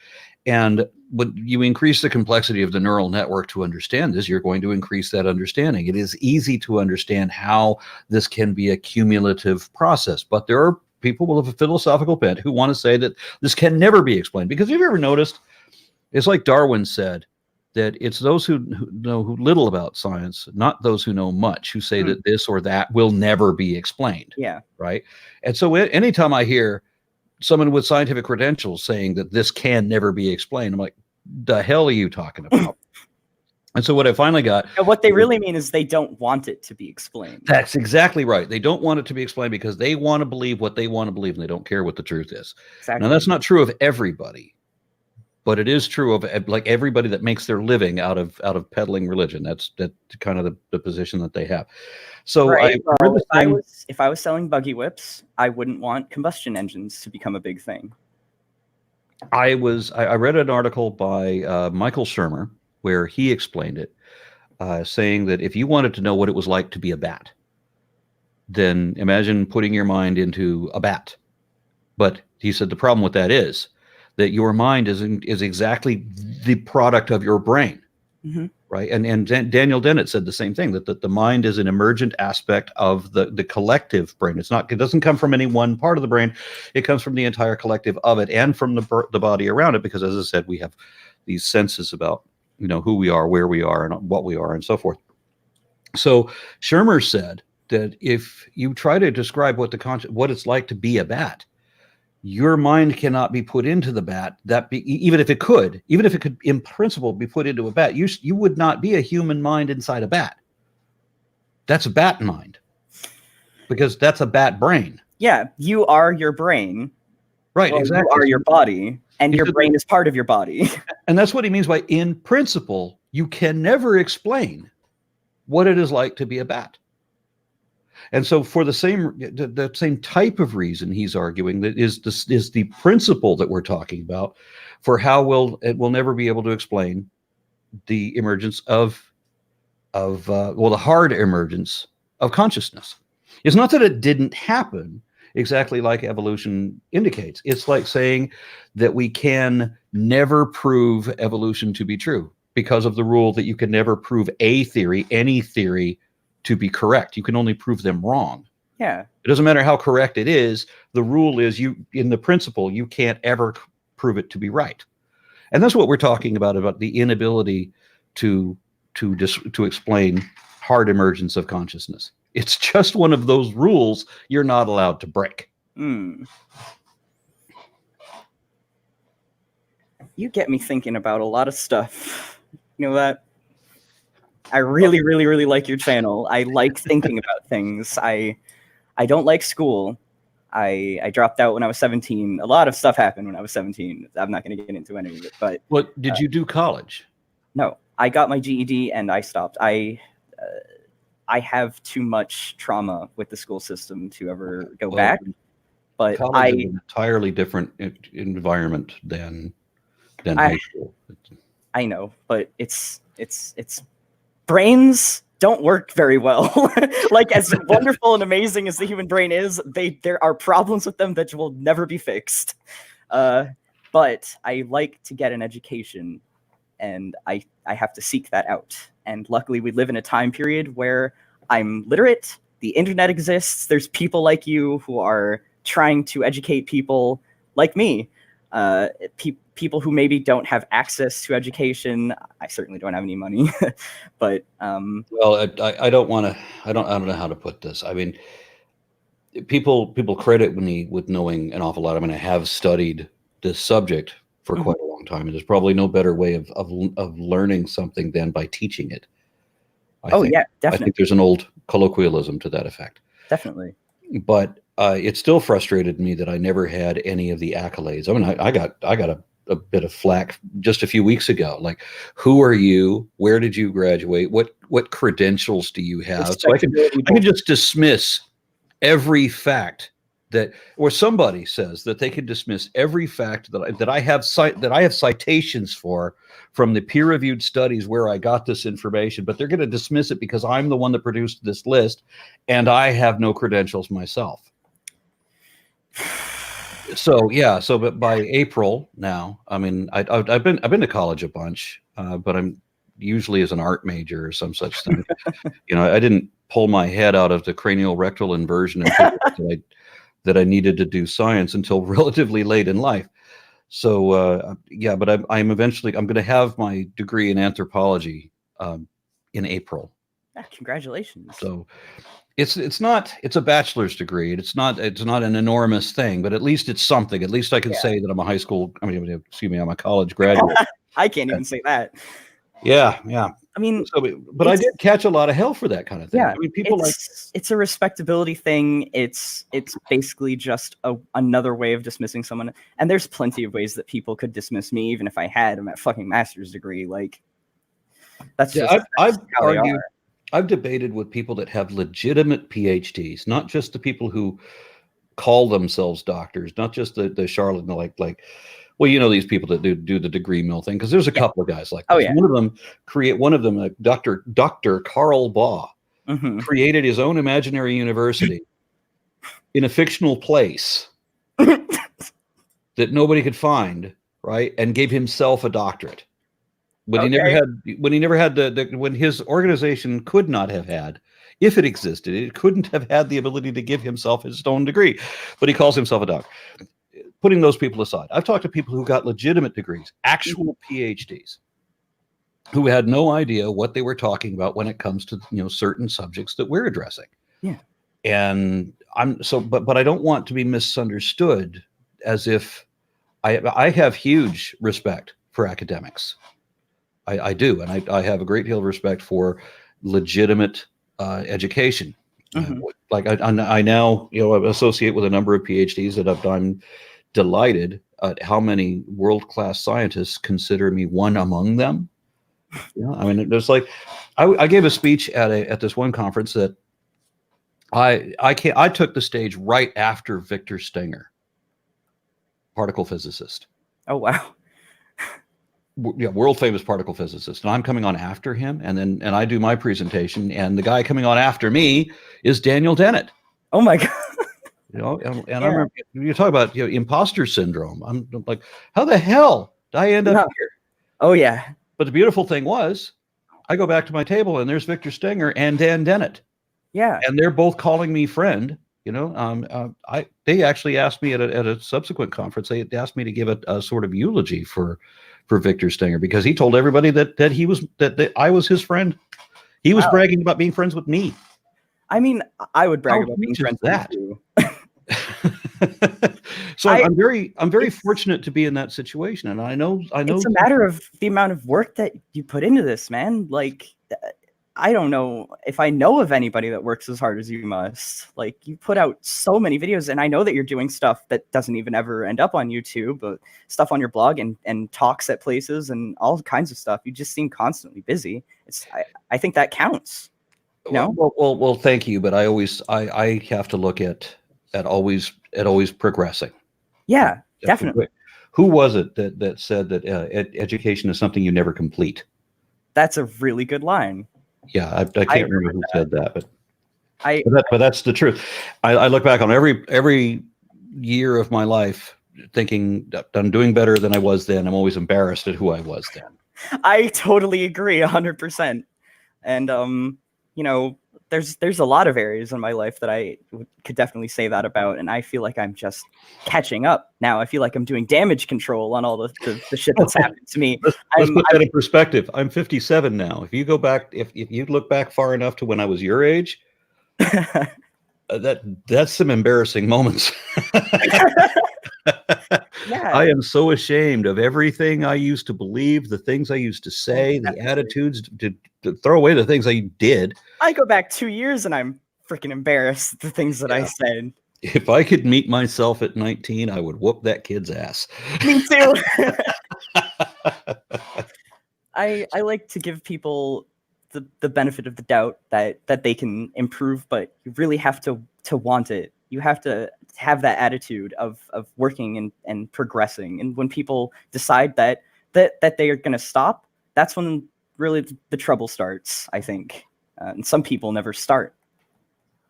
And when you increase the complexity of the neural network to understand this, you're going to increase that understanding. It is easy to understand how this can be a cumulative process, but there are people with a philosophical bent who want to say that this can never be explained. Because have you ever noticed, it's like Darwin said, that it's those who know little about science, not those who know much, who say that this or that will never be explained. Yeah. Right. And so anytime I hear someone with scientific credentials saying that this can never be explained, I'm like, the hell are you talking about? And so what I finally got. And what they really mean is they don't want it to be explained. That's exactly right. They don't want it to be explained because they want to believe what they want to believe, and they don't care what the truth is. Exactly. Now, that's not true of everybody. But it is true of like everybody that makes their living out of peddling religion. That's kind of the position that they have. So right. If I was selling buggy whips, I wouldn't want combustion engines to become a big thing. I read an article by Michael Shermer where he explained it, saying that if you wanted to know what it was like to be a bat, then imagine putting your mind into a bat. But he said the problem with that is that your mind is exactly the product of your brain, right? And Daniel Dennett said the same thing, that the mind is an emergent aspect of the collective brain. It doesn't come from any one part of the brain. It comes from the entire collective of it and from the body around it, because as I said, we have these senses about, who we are, where we are, and what we are, and so forth. So Shermer said that if you try to describe what it's like to be a bat, your mind cannot be put into the bat. Even if it could in principle be put into a bat, you would not be a human mind inside a bat. That's a bat mind, because that's a bat brain. Yeah, you are your brain. Right, exactly. You are your body, and your brain is part of your body. And that's what he means by, in principle, you can never explain what it is like to be a bat. And so for the same type of reason, he's arguing that is the principle that we're talking about for how it will never be able to explain the emergence of the hard emergence of consciousness. It's not that it didn't happen exactly like evolution indicates. It's like saying that we can never prove evolution to be true because of the rule that you can never prove any theory to be correct. You can only prove them wrong. Yeah. It doesn't matter how correct it is. The rule is in the principle, you can't ever prove it to be right. And that's what we're talking about the inability to explain hard emergence of consciousness. It's just one of those rules you're not allowed to break. You get me thinking about a lot of stuff. You know that? I really, really, really like your channel. I like thinking about things. I don't like school. I dropped out when I was 17. A lot of stuff happened when I was 17. I'm not going to get into any of it. But what did you do college? No, I got my GED and I stopped. I have too much trauma with the school system to ever go back. But college is an entirely different environment than high school. I know, but it's brains don't work very well. Like, as wonderful and amazing as the human brain is, there are problems with them that will never be fixed. But I like to get an education, and I have to seek that out. And luckily, we live in a time period where I'm literate. The internet exists. There's people like you who are trying to educate people like me. people who maybe don't have access to education. I certainly don't have any money, but well, I don't want to. I don't know how to put this. I mean, people credit me with knowing an awful lot. I mean, I have studied this subject for quite a long time, and there's probably no better way of learning something than by teaching it. I think. Yeah, definitely. I think there's an old colloquialism to that effect. Definitely. But it still frustrated me that I never had any of the accolades. I mean, I got a bit of flack just a few weeks ago. Like, who are you? Where did you graduate? What credentials do you have? So I can just dismiss every fact that, or somebody says that they can dismiss every fact that I have citations for from the peer-reviewed studies where I got this information, but they're going to dismiss it because I'm the one that produced this list and I have no credentials myself. So yeah, but by April now, I mean, I've been to college a bunch, but I'm usually as an art major or some such thing. I didn't pull my head out of the cranial rectal inversion and that I needed to do science until relatively late in life. So yeah, but I'm going to have my degree in anthropology in April. Congratulations. So it's a bachelor's degree. It's not an enormous thing, but at least it's something. At least I can say that I'm I'm a college graduate. I can't even say that. Yeah. I mean, but I did catch a lot of hell for that kind of thing. Yeah, I mean, people it's a respectability thing. It's basically just another way of dismissing someone. And there's plenty of ways that people could dismiss me, even if I had a fucking master's degree. Like, that's just I've debated with people that have legitimate PhDs, not just the people who call themselves doctors, not just the charlatan like. Well, these people that do the degree mill thing, because there's a couple of guys like this. Oh, yeah. One of them, Dr. Karl Baugh, created his own imaginary university in a fictional place that nobody could find, right? And gave himself a doctorate. When when his organization could not have had, if it existed, it couldn't have had the ability to give himself his own degree, but he calls himself a doctor. Putting those people aside, I've talked to people who got legitimate degrees, actual PhDs, who had no idea what they were talking about when it comes to certain subjects that we're addressing. Yeah. And but I don't want to be misunderstood as if I have huge respect for academics. I do, and I have a great deal of respect for legitimate education. Like I now associate with a number of PhDs that I'm delighted at how many world-class scientists consider me one among them. I mean, there's like, I gave a speech at this one conference that I took the stage right after Victor Stenger, particle physicist. Oh wow. Yeah, world famous particle physicist, and I'm coming on after him, and I do my presentation, and the guy coming on after me is Daniel Dennett. Oh my god. And I remember you talk about imposter syndrome. I'm like, how the hell did I end up here? Oh yeah. But the beautiful thing was, I go back to my table and there's Victor Stenger and Dan Dennett. Yeah. And they're both calling me friend. They actually asked me at a subsequent conference. They asked me to give a sort of eulogy for Victor Stenger, because he told everybody that I was his friend. He was bragging about being friends with me. I mean, I would brag about being friends with that too. So I'm very fortunate to be in that situation, and I know it's a matter of the amount of work that you put into this, man. Like, I don't know if I know of anybody that works as hard as you must. Like, you put out so many videos, and I know that you're doing stuff that doesn't even ever end up on YouTube, but stuff on your blog and talks at places and all kinds of stuff. You just seem constantly busy. I think that counts. No. Well, thank you, but I have to look at always progressing. Yeah, definitely. Who was it that said that education is something you never complete? That's a really good line. Yeah, I can't remember who said that, but that's the truth. I look back on every year of my life thinking that I'm doing better than I was then. I'm always embarrassed at who I was then. I totally agree 100%. And there's a lot of areas in my life that I could definitely say that about, and I feel like I'm just catching up now. I feel like I'm doing damage control on all the shit that's happened to me. Let's put that in perspective. I'm 57 now. If you go back, if you look back far enough to when I was your age, that's some embarrassing moments. Yeah. I am so ashamed of everything I used to believe, the things I used to say, the attitudes, to throw away the things I did. I go back 2 years and I'm freaking embarrassed the things that I said. If I could meet myself at 19, I would whoop that kid's ass. Me too. I like to give people the benefit of the doubt that they can improve, but you really have to want it. You have to have that attitude of working and progressing. And when people decide that they are going to stop, that's when really the trouble starts, I think. And some people never start,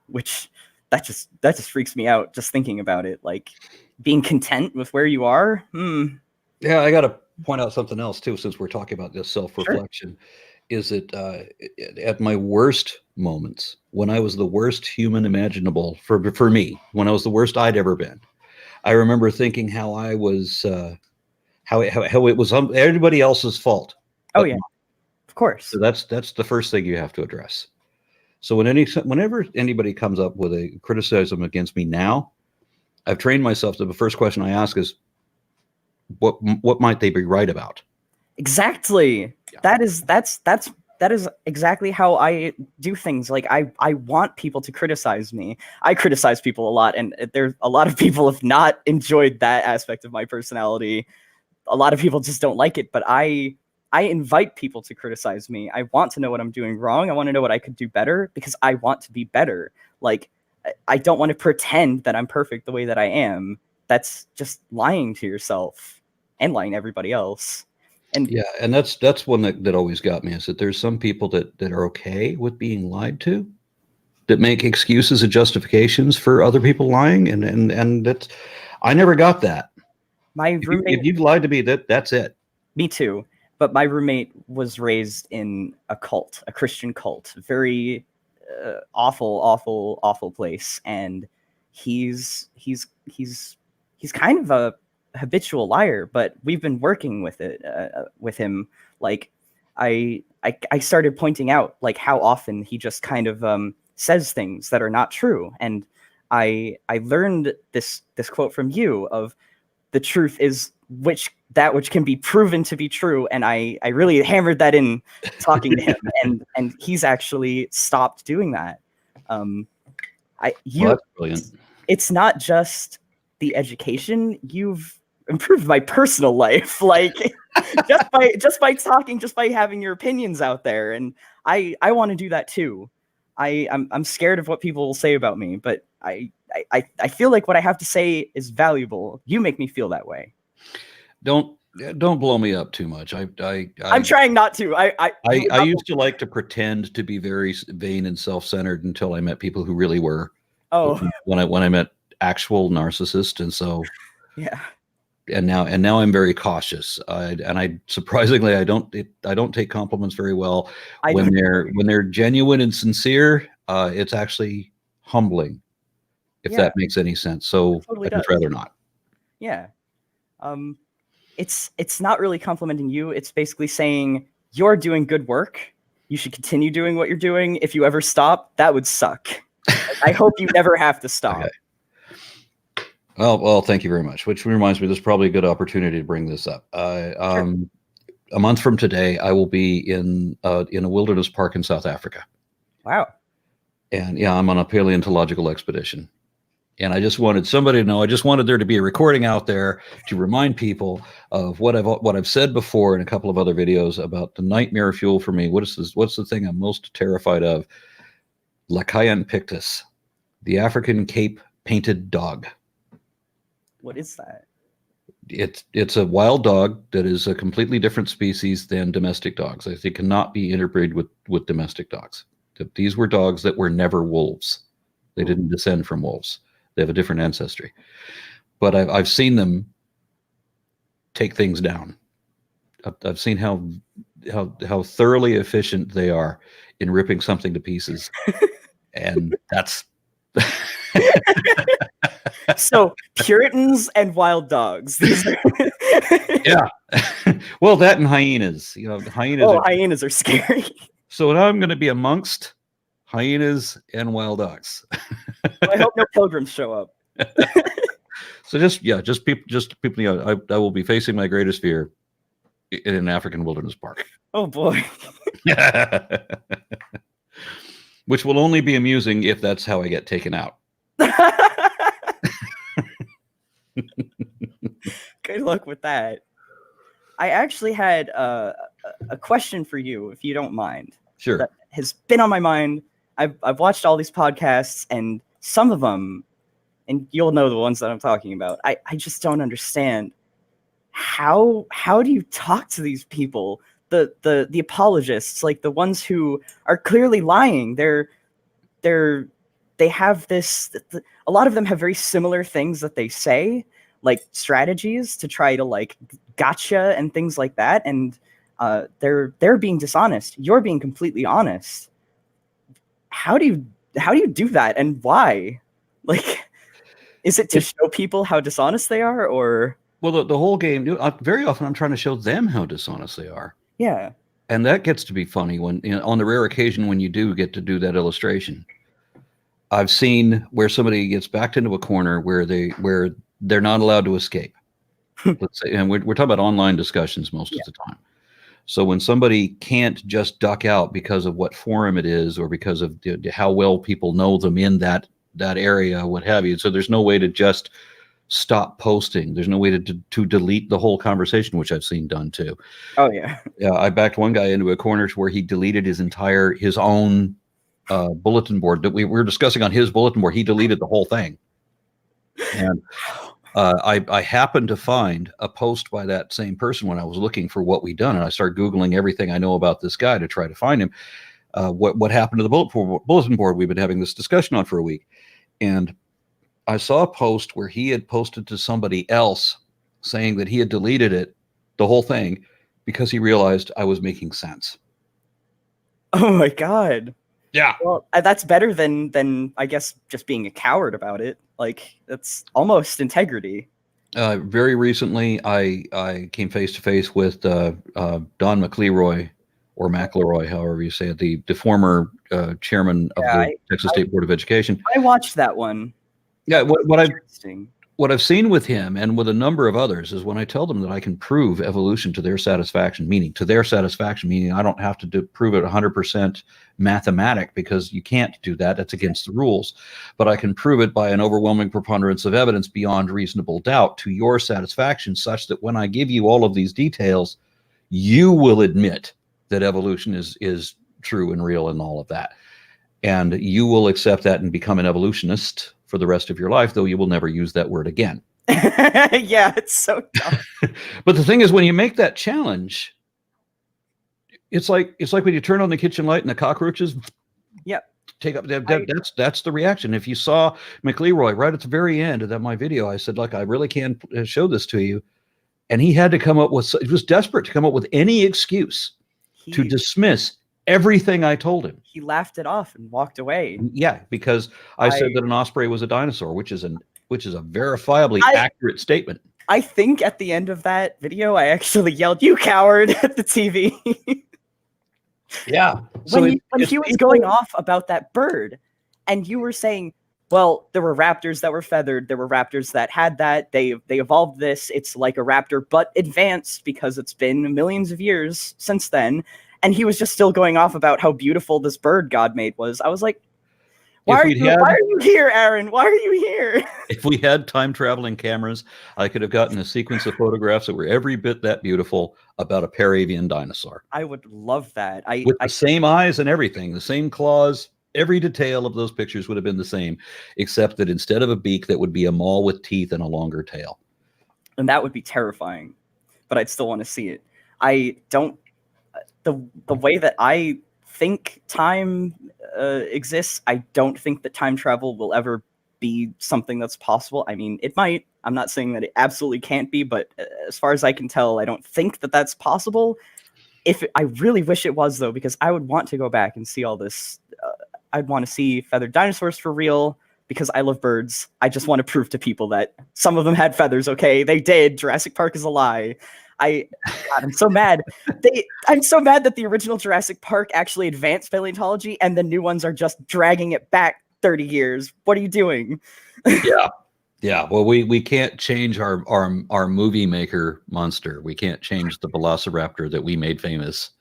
which that just freaks me out just thinking about it. Like being content with where you are. Yeah, I got to point out something else too, since we're talking about this self-reflection. Sure. Is that at my worst moments, when I was the worst human imaginable for me, when I was the worst I'd ever been, I remember thinking how I was, how it was everybody else's fault. Oh yeah, of course. So that's the first thing you have to address. So whenever anybody comes up with a criticism against me now, I've trained myself to the first question I ask is, what might they be right about? Exactly. Yeah. That is exactly how I do things. Like I want people to criticize me. I criticize people a lot, and there's a lot of people have not enjoyed that aspect of my personality. A lot of people just don't like it, but I invite people to criticize me. I want to know what I'm doing wrong. I want to know what I could do better because I want to be better. Like I don't want to pretend that I'm perfect the way that I am. That's just lying to yourself and lying to everybody else. And yeah, and that's one that always got me, is that there's some people that are okay with being lied to, that make excuses and justifications for other people lying, and that's, I never got that. My roommate, if you've lied to me, that's it. Me too. But my roommate was raised in a cult, a Christian cult, very awful place, and he's kind of a habitual liar, but we've been working with it with him. Like I started pointing out like how often he just kind of says things that are not true, and I learned this quote from you of the truth is which can be proven to be true, and I really hammered that in talking to him, and he's actually stopped doing that. That's brilliant. It's not just the education, you've improved my personal life, like just by talking, just by having your opinions out there, and I want to do that too. I'm scared of what people will say about me, but I feel like what I have to say is valuable. You make me feel that way. Don't blow me up too much. I'm trying not to. I used to like to pretend to be very vain and self-centered until I met people who really were. Oh, when I met actual narcissists, and so yeah. And now I'm very cautious. Surprisingly I don't take compliments very well. When they're genuine and sincere, it's actually humbling, if that makes any sense. So totally I'd rather not. Yeah. It's not really complimenting you. It's basically saying you're doing good work. You should continue doing what you're doing. If you ever stop, that would suck. I hope you never have to stop. Okay. Well, thank you very much. Which reminds me, this is probably a good opportunity to bring this up. Sure. A month from today, I will be in a wilderness park in South Africa. Wow. And yeah, I'm on a paleontological expedition. And I just wanted somebody to know. I just wanted there to be a recording out there to remind people of what I've said before in a couple of other videos about the nightmare fuel for me. What's the thing I'm most terrified of? Lacayon pictus, the African Cape painted dog. What is that? It's a wild dog that is a completely different species than domestic dogs. They cannot be interbred with domestic dogs. These were dogs that were never wolves. They didn't descend from wolves. They have a different ancestry. But I've seen them take things down. I've seen how thoroughly efficient they are in ripping something to pieces. And that's so Puritans and wild dogs. Yeah. Well, that and hyenas. Hyenas are scary. So now I'm going to be amongst hyenas and wild dogs. I hope no pilgrims show up. So just people. I will be facing my greatest fear in an African wilderness park. Oh boy. Which will only be amusing if that's how I get taken out. Good luck with that. I actually had a question for you, if you don't mind. Sure. That has been on my mind. I've watched all these podcasts, and some of them, and you'll know the ones that I'm talking about. I just don't understand how do you talk to these people, the apologists, like the ones who are clearly lying. They have this. A lot of them have very similar things that they say, like strategies to try to like gotcha and things like that, and they're being dishonest. You're being completely honest. How do you do that, and why? Like, is it to show people how dishonest they are, or? Well, the whole game, very often I'm trying to show them how dishonest they are. Yeah. And that gets to be funny when, on the rare occasion when you do get to do that illustration. I've seen where somebody gets backed into a corner where they're not allowed to escape. Let's say, and we're talking about online discussions most of the time. So when somebody can't just duck out because of what forum it is, or because of how well people know them in that area, what have you. So there's no way to just stop posting. There's no way to delete the whole conversation, which I've seen done too. Oh yeah. Yeah, I backed one guy into a corner where he deleted his own bulletin board that we were discussing on his bulletin board. He deleted the whole thing. And I happened to find a post by that same person when I was looking for what we'd done, and I started Googling everything I know about this guy to try to find him. What happened to the bulletin board we've been having this discussion on for a week. And I saw a post where he had posted to somebody else saying that he had deleted it, the whole thing, because he realized I was making sense. Oh my God. Yeah. Well, that's better than I guess just being a coward about it. Like, that's almost integrity. Very recently, I came face to face with Don McElroy, or McElroy, however you say it, the former chairman of the Texas State Board of Education. I watched that one. Yeah, what I've seen with him and with a number of others is when I tell them that I can prove evolution to their satisfaction, meaning I don't have to prove it 100% mathematic, because you can't do that. That's against the rules. But I can prove it by an overwhelming preponderance of evidence beyond reasonable doubt to your satisfaction, such that when I give you all of these details, you will admit that evolution is true and real and all of that. And you will accept that and become an evolutionist for the rest of your life, though you will never use that word again. Yeah, it's so dumb. But the thing is, when you make that challenge, it's like when you turn on the kitchen light and the cockroaches take up that's the reaction. If you saw McElroy right at the very end of my video, I said, look, I really can't show this to you. And he had to he was desperate to come up with any excuse to dismiss everything I told him. He laughed it off and walked away. Yeah, because I said that an osprey was a dinosaur, which is a verifiably accurate statement. I think at the end of that video, I actually yelled, "You coward!" at the TV. Yeah. When he was going off about that bird, and you were saying, well, there were raptors that were feathered. There were raptors that had that. They evolved this. It's like a raptor, but advanced, because it's been millions of years since then. And he was just still going off about how beautiful this bird God made was. I was like, why are you here, Aaron? Why are you here? If we had time traveling cameras, I could have gotten a sequence of photographs that were every bit that beautiful about a Paravian dinosaur. I would love that. With the same eyes and everything, the same claws, every detail of those pictures would have been the same, except that instead of a beak, that would be a maw with teeth and a longer tail. And that would be terrifying, but I'd still want to see it. I don't, the way that I think time exists, I don't think that time travel will ever be something that's possible. I mean, it might. I'm not saying that it absolutely can't be, but as far as I can tell, I don't think that that's possible. I really wish it was, though, because I would want to go back and see all this I'd want to see feathered dinosaurs for real because I love birds. I just want to prove to people that some of them had feathers. Okay, they did. Jurassic Park is a lie. God, I'm so mad. I'm so mad that the original Jurassic Park actually advanced paleontology, and the new ones are just dragging it back 30 years. What are you doing? Yeah. Well, we can't change our movie maker monster. We can't change the Velociraptor that we made famous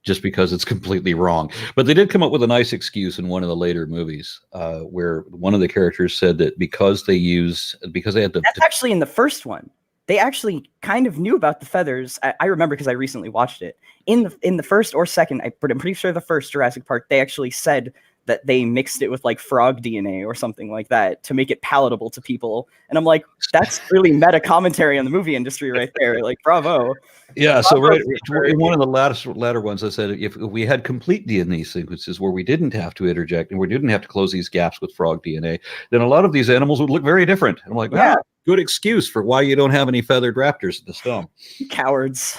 just because it's completely wrong. But they did come up with a nice excuse in one of the later movies, where one of the characters said that because they had to. That's actually in the first one. They actually kind of knew about the feathers. I remember because I recently watched it. In the first or second, I'm pretty sure the first Jurassic Park, they actually said that they mixed it with like frog DNA or something like that to make it palatable to people. And I'm like, that's really meta commentary on the movie industry right there. Like, bravo. Yeah. So right in one of the latter ones, I said if we had complete DNA sequences where we didn't have to interject and we didn't have to close these gaps with frog DNA, then a lot of these animals would look very different. I'm like, yeah, good excuse for why you don't have any feathered raptors at the stump. Cowards.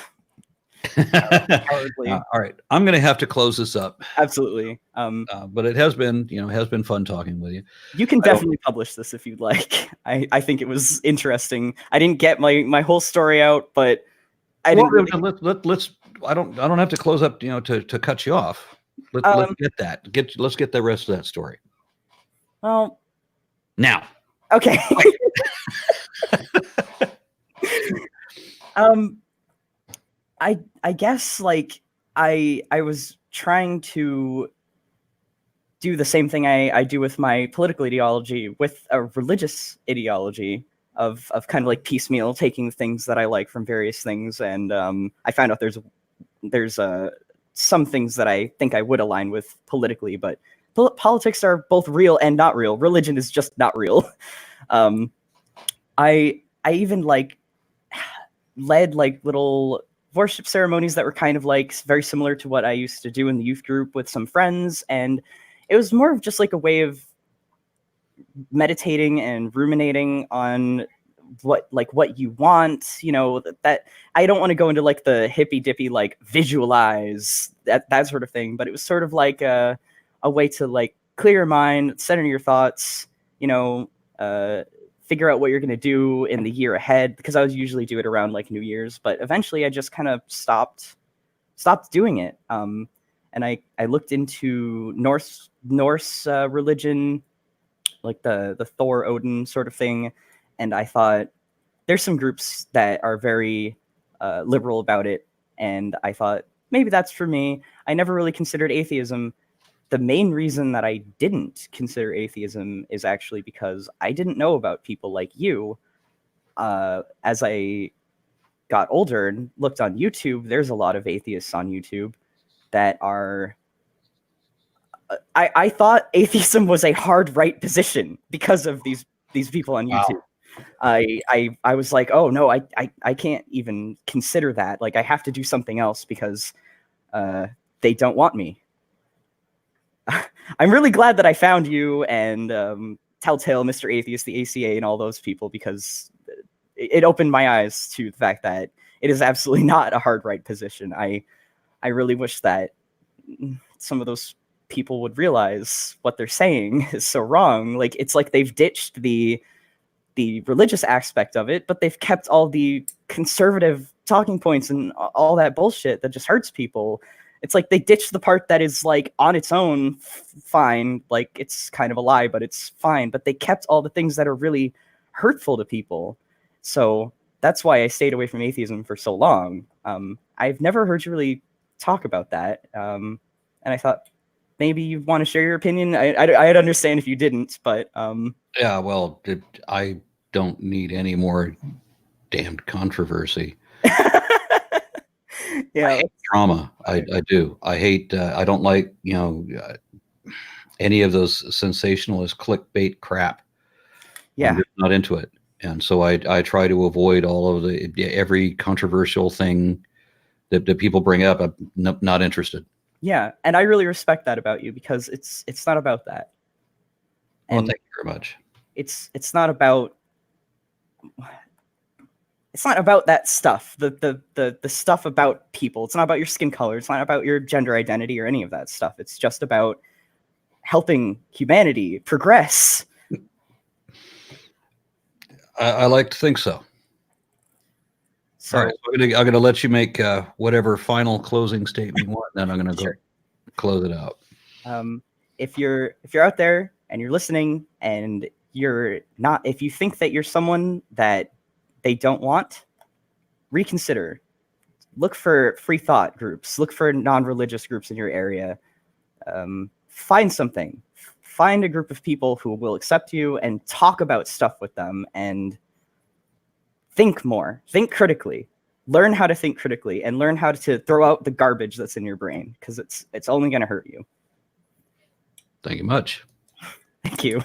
All right, I'm going to have to close this up. Absolutely. But it has been fun talking with you. You can definitely publish this if you'd like. I think it was interesting. I didn't get my whole story out, but I didn't. Let's. I don't have to close up. To cut you off. Let's get that. Let's get the rest of that story. Well, now. Okay. I guess like I was trying to do the same thing I do with my political ideology with a religious ideology of kind of like piecemeal taking things that I like from various things, and I found out there's some things that I think I would align with politically, but politics are both real and not real. Religion is just not real. I even like led like little worship ceremonies that were kind of like very similar to what I used to do in the youth group with some friends, and it was more of just like a way of meditating and ruminating on what you want, that I don't want to go into like the hippy dippy like visualize that sort of thing, but it was sort of like a way to like clear your mind, center your thoughts, figure out what you're going to do in the year ahead, because I would usually do it around like New Year's, but eventually I just kind of stopped doing it. And I looked into Norse religion, like the Thor Odin sort of thing, and I thought there's some groups that are very liberal about it, and I thought maybe that's for me. I never really considered atheism. The main reason that I didn't consider atheism is actually because I didn't know about people like you. As I got older and looked on YouTube, there's a lot of atheists on YouTube that are... I thought atheism was a hard right position because of these people on YouTube. I was like, oh no, I can't even consider that. Like I have to do something else because they don't want me. I'm really glad that I found you and Telltale, Mr. Atheist, the ACA, and all those people, because it opened my eyes to the fact that it is absolutely not a hard right position. I really wish that some of those people would realize what they're saying is so wrong. Like it's like they've ditched the religious aspect of it, but they've kept all the conservative talking points and all that bullshit that just hurts people. It's like they ditched the part that is like on its own fine, like it's kind of a lie, but it's fine. But they kept all the things that are really hurtful to people. So that's why I stayed away from atheism for so long. I've never heard you really talk about that. And I thought maybe you want to share your opinion. I'd understand if you didn't, but... Yeah, well, I don't need any more damned controversy. Yeah, I hate drama. I do. I hate. I don't like any of those sensationalist clickbait crap. Yeah, I'm just not into it, and so I try to avoid all of every controversial thing that people bring up. I'm not interested. Yeah, and I really respect that about you, because it's not about that. And well, thank you very much. It's not about... It's not about that stuff, the stuff about people. It's not about your skin color. It's not about your gender identity or any of that stuff. It's just about helping humanity progress. I like to think so. So, all right, so I'm gonna let you make whatever final closing statement you want, and then I'm gonna go close it out. If you're out there and you're listening, and if you think that you're someone that they don't want, reconsider. Look for free thought groups. Look for non-religious groups in your area. Find something. Find a group of people who will accept you and talk about stuff with them, and think more. Think critically. Learn how to think critically, and learn how to throw out the garbage that's in your brain, because it's only going to hurt you. Thank you much. Thank you.